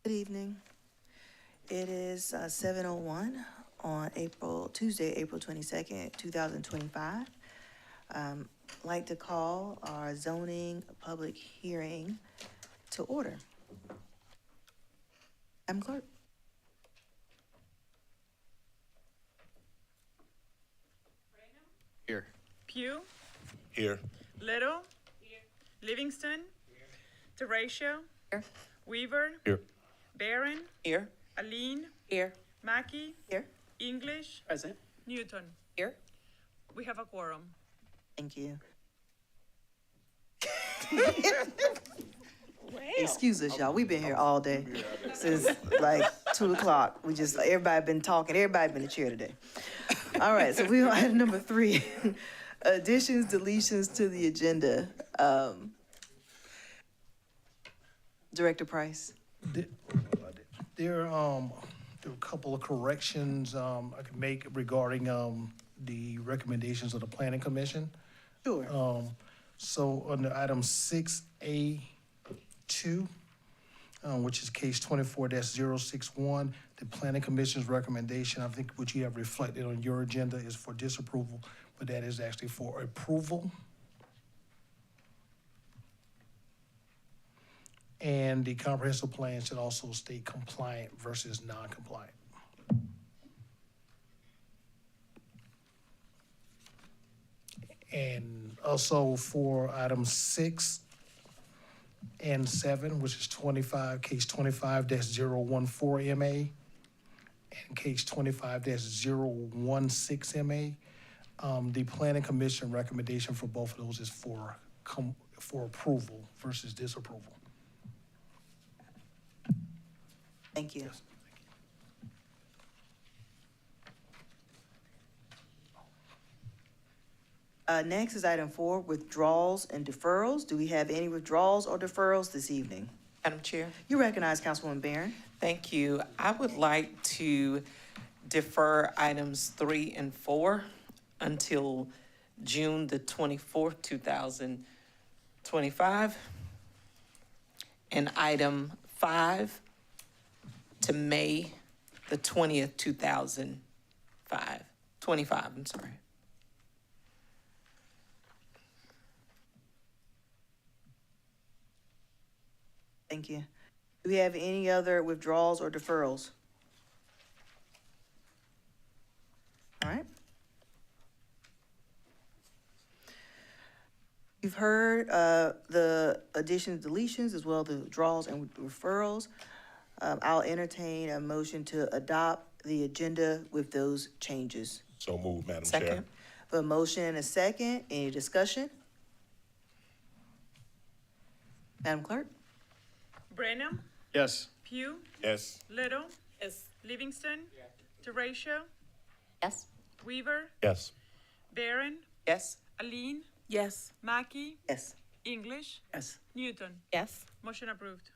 Good evening. It is 7:01 on Tuesday, April 22nd, 2025. Like to call our zoning public hearing to order. Madam Clerk? Here. Pugh, Here. Little, Livingston, Teratio, Here. Weaver, Here. Barron, Here. Aline, Here. Mackey, Here. English, Present. Newton. Here. We have a quorum. Thank you. Excuse us, y'all. We've been here all day since like 2 o'clock. Everybody been talking, everybody been in the chair today. All right, so we on item number 3, additions, deletions to the agenda. Director Price. There are a couple of corrections I can make regarding the recommendations of the Planning Commission. Sure. So under item 6A2, which is case 24-061, the Planning Commission's recommendation, I think what you have reflected on your agenda is for disapproval, but that is actually for approval. And the comprehensive plan should also state compliant versus non-compliant. And also for items 6 and 7, which is case 25-014 MA and case 25-016 MA, the Planning Commission recommendation for both of those is for approval versus disapproval. Thank you. Yes. Next is item 4, withdrawals and deferrals. Do we have any withdrawals or deferrals this evening? Madam Chair, You recognize Councilwoman Barron. thank you. I would like to defer items 3 and 4 until June the 24th, 2025. And item 5 to May the 20th, 2025, I'm sorry. Thank you. Do we have any other withdrawals or deferrals? All right. You've heard the additions, deletions, as well as the withdrawals and referrals. I'll entertain a motion to adopt the agenda with those changes. So moved, Madam Chair. Second. A motion and a second. Any discussion? Madam Clerk? Brenham, Yes. Pugh, Yes. Little, Yes. Livingston, Teratio, Yes. Weaver, Yes. Barron, Yes. Aline, Yes. Mackey, Yes. English, Yes. Newton. Yes. Motion approved.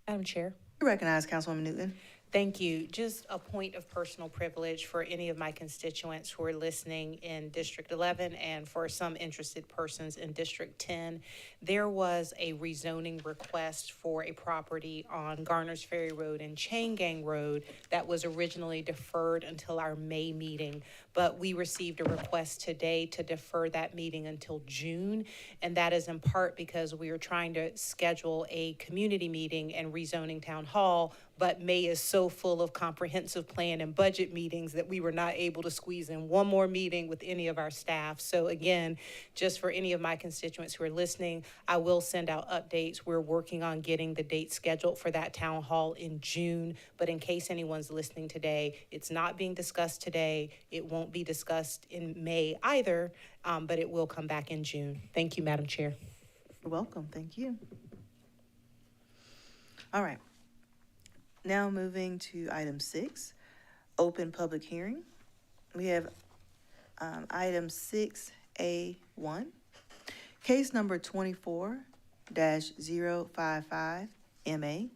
Madam Chair. You recognize Councilwoman Newton. Thank you. Just a point of personal privilege for any of my constituents who are listening in District 11 and for some interested persons in District 10. There was a rezoning request for a property on Garner's Ferry Road and Chain Gang Road that was originally deferred until our May meeting. But we received a request today to defer that meeting until June. And that is in part because we are trying to schedule a community meeting and rezoning town hall, but May is so full of comprehensive plan and budget meetings that we were not able to squeeze in one more meeting with any of our staff. So again, just for any of my constituents who are listening, I will send out updates. We're working on getting the date scheduled for that town hall in June. But in case anyone's listening today, it's not being discussed today. It won't be discussed in May either, but it will come back in June. Thank you, Madam Chair. You're welcome. Thank you. All right. Now moving to item 6, open public hearing. We have item 6A1, case number 24-055 MA,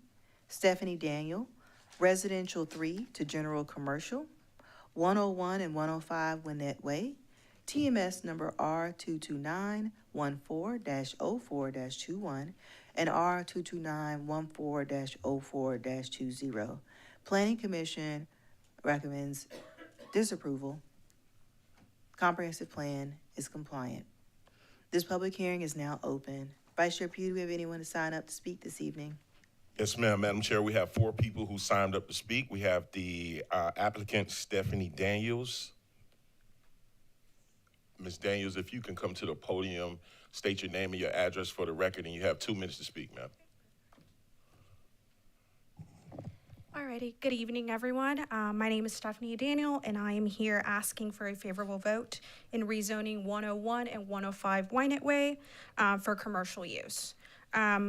Stephanie Daniel, residential 3 to general commercial, 101 and 105 Winnett Way, TMS number R22914-04-21 and R22914-04-20. Planning Commission recommends disapproval. Comprehensive plan is compliant. This public hearing is now open. Vice Chair Pugh, do we have anyone to sign up to speak this evening? Yes, ma'am. Madam Chair, we have 4 people who signed up to speak. We have the applicant, Stephanie Daniels. Ms. Daniels, if you can come to the podium, state your name and your address for the record, and you have 2 minutes to speak, ma'am. Alrighty, good evening, everyone. My name is Stephanie Daniel, and I am here asking for a favorable vote in rezoning 101 and 105 Wynett Way for commercial use.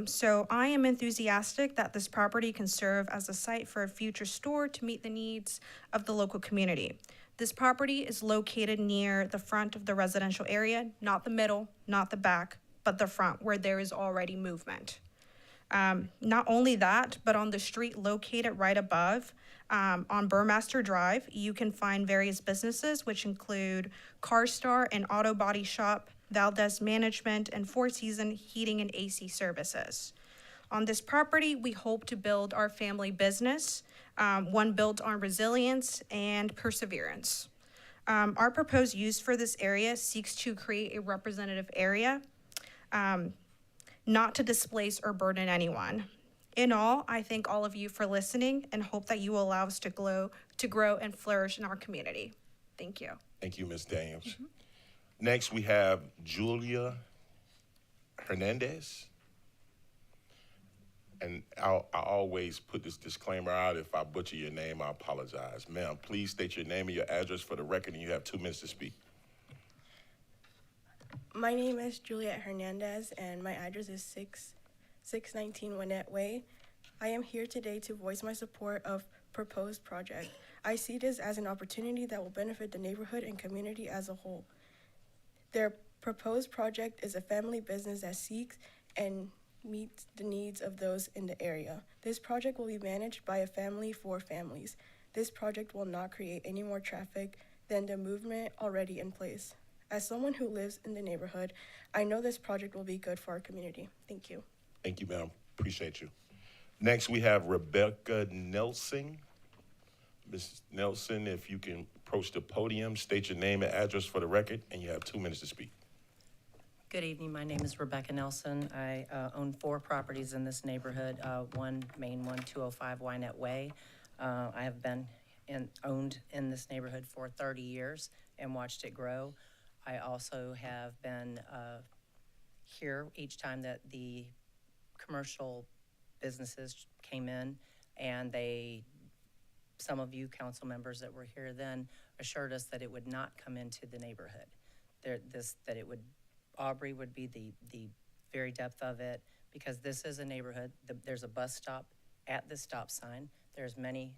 So I am enthusiastic that this property can serve as a site for a future store to meet the needs of the local community. This property is located near the front of the residential area, not the middle, not the back, but the front, where there is already movement. Not only that, but on the street located right above, on Burmaster Drive, you can find various businesses, which include CarStar and Auto Body Shop, Valdez Management, and Four Season Heating and AC Services. On this property, we hope to build our family business, one built on resilience and perseverance. Our proposed use for this area seeks to create a representative area, not to displace or burden anyone. In all, I thank all of you for listening and hope that you will allow us to grow and flourish in our community. Thank you. Thank you, Ms. Daniels. Next, we have Julia Hernandez. And I always put this disclaimer out. If I butcher your name, I apologize. Ma'am, please state your name and your address for the record, and you have 2 minutes to speak. My name is Juliet Hernandez, and my address is 619 Wynett Way. I am here today to voice my support of proposed project. I see this as an opportunity that will benefit the neighborhood and community as a whole. Their proposed project is a family business that seeks and meets the needs of those in the area. This project will be managed by a family for families. This project will not create any more traffic than the movement already in place. As someone who lives in the neighborhood, I know this project will be good for our community. Thank you. Thank you, ma'am. Appreciate you. Next, we have Rebecca Nelson. Ms. Nelson, if you can approach the podium, state your name and address for the record, and you have 2 minutes to speak. Good evening. My name is Rebecca Nelson. I own 4 properties in this neighborhood, one main one, 205 Wynett Way. I have been owned in this neighborhood for 30 years and watched it grow. I also have been here each time that the commercial businesses came in, and some of you council members that were here then assured us that it would not come into the neighborhood. Aubrey would be the very depth of it, because this is a neighborhood. There's a bus stop at the stop sign. There's many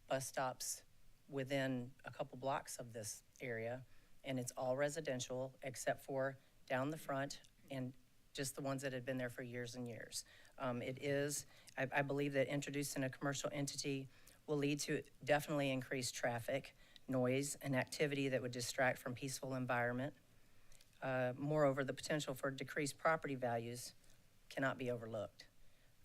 bus stops within a couple blocks of this area, and it's all residential except for down the front and just the ones that had been there for years and years. I believe that introducing a commercial entity will lead to definitely increased traffic, noise, and activity that would distract from peaceful environment. Moreover, the potential for decreased property values cannot be overlooked.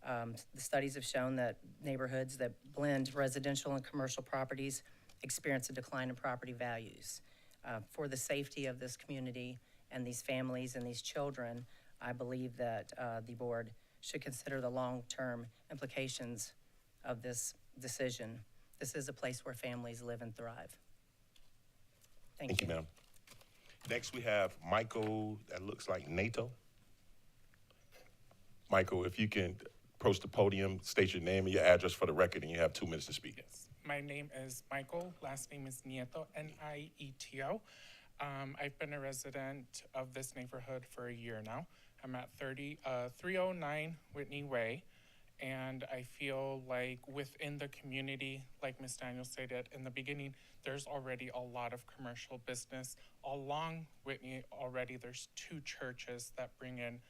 The studies have shown that neighborhoods that blend residential and commercial properties experience a decline in property values. For the safety of this community and these families and these children, I believe that the board should consider the long-term implications of this decision. This is a place where families live and thrive. Thank you. Ma'am. Next, we have Michael, that looks like NATO. Michael, if you can approach the podium, state your name and your address for the record, and you have 2 minutes to speak. Yes. My name is Michael. Last name is Nieto, N-I-E-T-O. I've been a resident of this neighborhood for a year now. I'm at 309 Whitney Way, and I feel like within the community, like Ms. Daniels stated in the beginning, there's already a lot of commercial business. Along Whitney already, there's 2 churches that bring in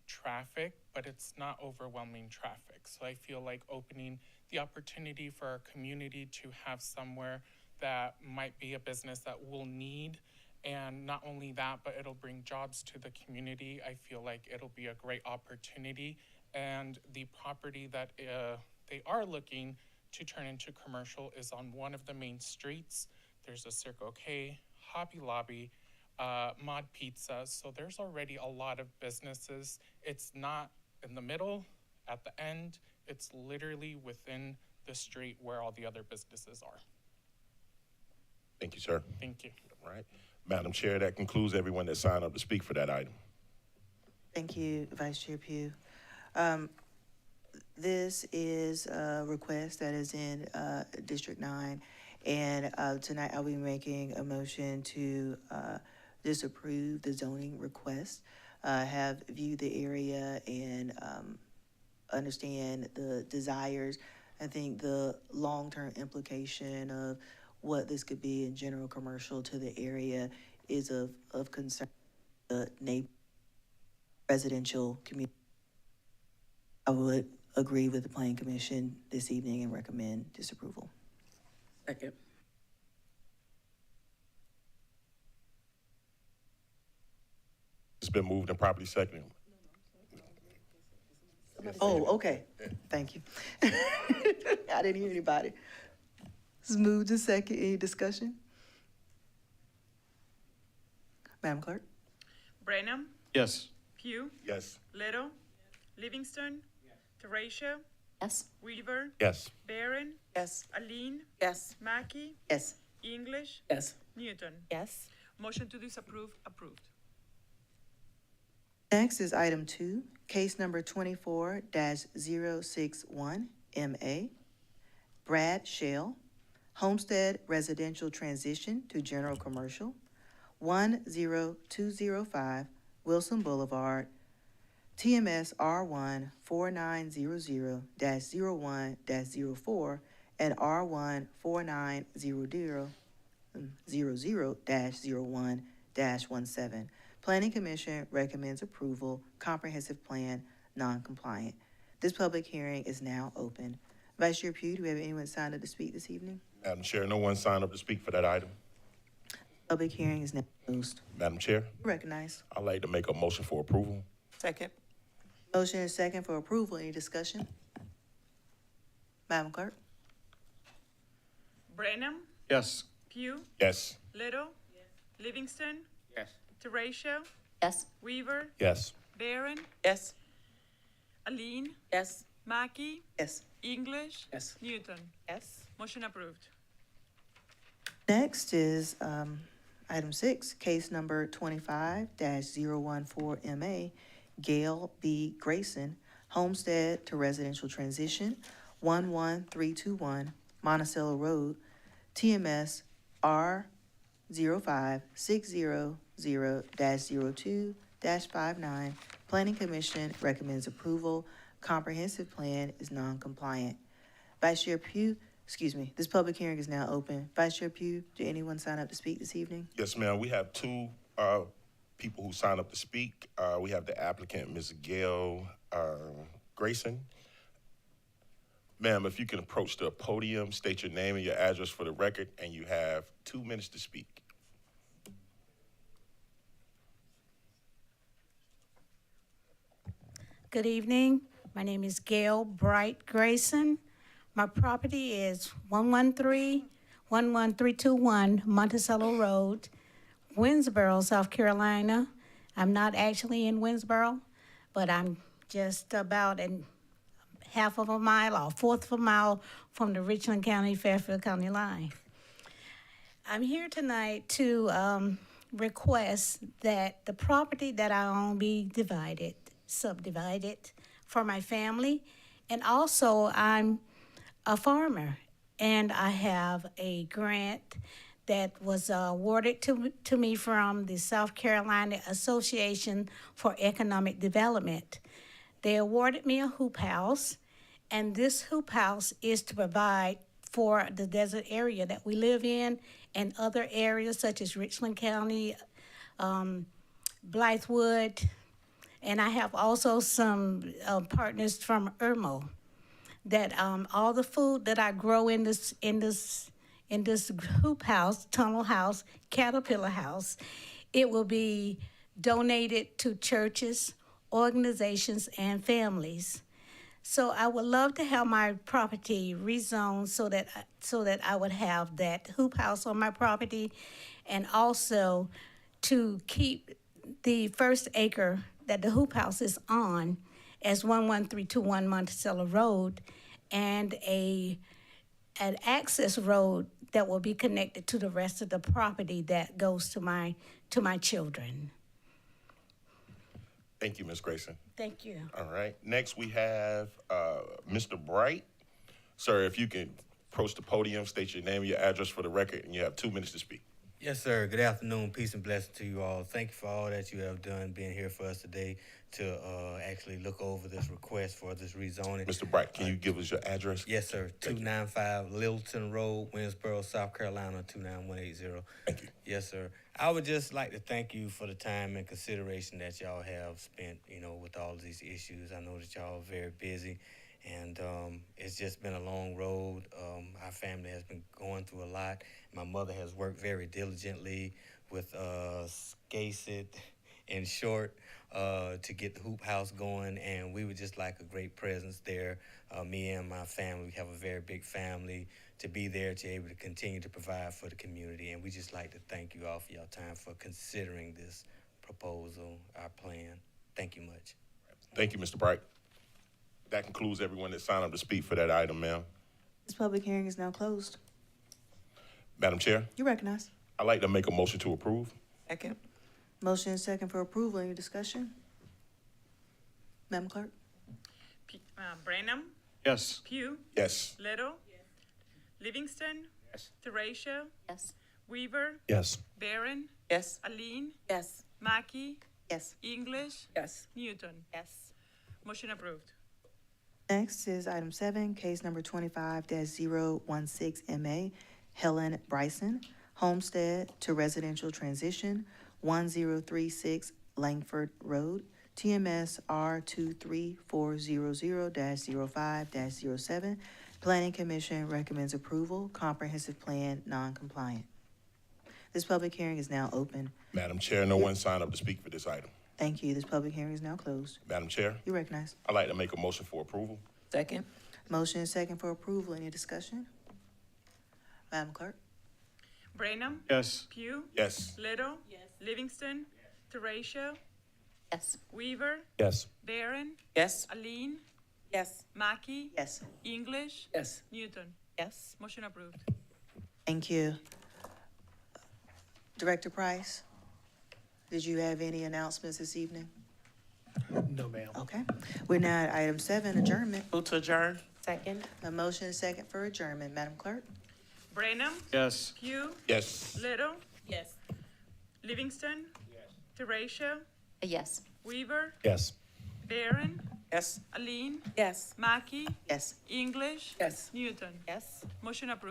traffic, but it's not overwhelming traffic. So I feel like opening the opportunity for our community to have somewhere that might be a business that we'll need. And not only that, but it'll bring jobs to the community. I feel like it'll be a great opportunity. And the property that they are looking to turn into commercial is on one of the main streets. There's a Circle K, Hobby Lobby, Mod Pizza. So there's already a lot of businesses. It's not in the middle, at the end. It's literally within the street where all the other businesses are. Thank you, sir. Thank you. All right. Madam Chair, that concludes everyone that signed up to speak for that item. Thank you, Vice Chair Pugh. This is a request that is in District 9, and tonight I'll be making a motion to disapprove the zoning request, have viewed the area and understand the desires. I think the long-term implication of what this could be in general commercial to the area is of concern to the neighbor residential community. I would agree with the Planning Commission this evening and recommend disapproval. Second. It's been moved and properly seconded. Oh, okay. Thank you. I didn't hear anybody. This is moved to second. Any discussion? Madam Clerk? Brenham, Yes. Pugh, Yes. Little, Livingston, Teratio, Yes. Weaver, Yes. Barron, Yes. Aline, Yes. Mackey, Yes. English, Yes. Newton. Yes. Motion to disapprove, approved. Next is item 2, case number 24-061, MA. Brad Shell, Homestead Residential Transition to General Commercial, 10205 Wilson Boulevard, TMS R1 4900-01-04 and R1 4900-00-01-17. Planning Commission recommends approval, comprehensive plan, non-compliant. This public hearing is now open. Vice Chair Pugh, do we have anyone signed up to speak this evening? Madam Chair, no one signed up to speak for that item. Public hearing is now closed. Madam Chair, Recognize. I'd like to make a motion for approval. Second. Motion is second for approval. Any discussion? Madam Clerk? Brenham, Yes. Pugh, Yes. Little, Livingston, Yes. Teratio, Yes. Weaver, Yes. Barron, Yes. Aline, Yes. Mackey, Yes. English, Yes. Newton. Yes. Motion approved. Next is item 6, case number 25-014 MA, Gail B. Grayson, Homestead to Residential Transition, 11321 Monticello Road, TMS R05600-02-59. Planning Commission recommends approval. Comprehensive plan is non-compliant. Vice Chair Pugh, this public hearing is now open. Vice Chair Pugh, did anyone sign up to speak this evening? Yes, ma'am. We have two people who signed up to speak. We have the applicant, Ms. Gail Grayson. Ma'am, if you can approach the podium, state your name and your address for the record, and you have 2 minutes to speak. Good evening. My name is Gail Bright Grayson. My property is 113-11321 Monticello Road, Winsboro, South Carolina. I'm not actually in Winsboro, but I'm just about in half of a mile or a fourth of a mile from the Richland County, Fairfield County line. I'm here tonight to request that the property that I own be subdivided for my family. And also, I'm a farmer, and I have a grant that was awarded to me from the South Carolina Association for Economic Development. They awarded me a hoop house, and this hoop house is to provide for the desert area that we live in and other areas such as Richland County, Blythewood, and I have also some partners from Irmo that all the food that I grow in this in this hoop house, tunnel house, caterpillar house. It will be donated to churches, organizations, and families. So I would love to have my property rezoned so that I would have that hoop house on my property, and also to keep the first acre that the hoop house is on as 11321 Monticello Road, and an access road that will be connected to the rest of the property that goes to my children. Thank you, Ms. Grayson. Thank you. All right. Next, we have Mr. Bright. Sir, if you can approach the podium, state your name, your address for the record, and you have 2 minutes to speak. Yes, sir. Good afternoon. Peace and blessings to you all. Thank you for all that you have done being here for us today to actually look over this request for this rezoning. Mr. Bright, can you give us your address? Yes, sir. 295 Littleton Road, Winsboro, South Carolina, 29180. Thank you. Yes, sir. I would just like to thank you for the time and consideration that y'all have spent, with all of these issues. I know that y'all are very busy, and it's just been a long road. Our family has been going through a lot. My mother has worked very diligently with SCASIT in short to get the hoop house going, and we would just like a great presence there. Me and my family, we have a very big family, to be there to be able to continue to provide for the community, and we just like to thank you all for your time for considering this proposal, our plan. Thank you much. Thank you, Mr. Bright. That concludes everyone that signed up to speak for that item, ma'am. This public hearing is now closed. Madam Chair, You recognize. I'd like to make a motion to approve. Second. Motion and second for approval. Any discussion? Madam Clerk? Branham, Yes. Pugh, Yes. Little, Livingston, Yes. Teratio, Yes. Weaver, Yes. Barron, Yes. Aline, Yes. Mackey, Yes. English, Yes. Newton. Yes. Motion approved. Next is item 7, case number 25-016 MA, Helen Bryson, homestead to residential transition, 1036 Langford Road, TMS R23400-05-07. Planning Commission recommends approval, comprehensive plan non-compliant. This public hearing is now open. Madam Chair, no one signed up to speak for this item. Thank you. This public hearing is now closed. Madam Chair, You recognize. I'd like to make a motion for approval. Second. Motion and second for approval. Any discussion? Madam Clerk? Branham, Yes. Pugh, Yes. Little, Livingston, Teratio, Yes. Weaver, Yes. Barron, Yes. Aline, Yes. Mackey, Yes. English, Yes. Newton. Yes. Motion approved. Thank you. Director Price, did you have any announcements this evening? No, ma'am. Okay. We're now at item 7, adjournment. Move to adjourn. Second. A motion and second for adjournment. Madam Clerk? Branham, Yes. Pugh, Yes. Little, Yes. Livingston, Teratio, Yes. Weaver, Yes. Barron, Yes. Aline, Yes. Mackey, Yes. English, Yes. Newton. Yes. Motion approved.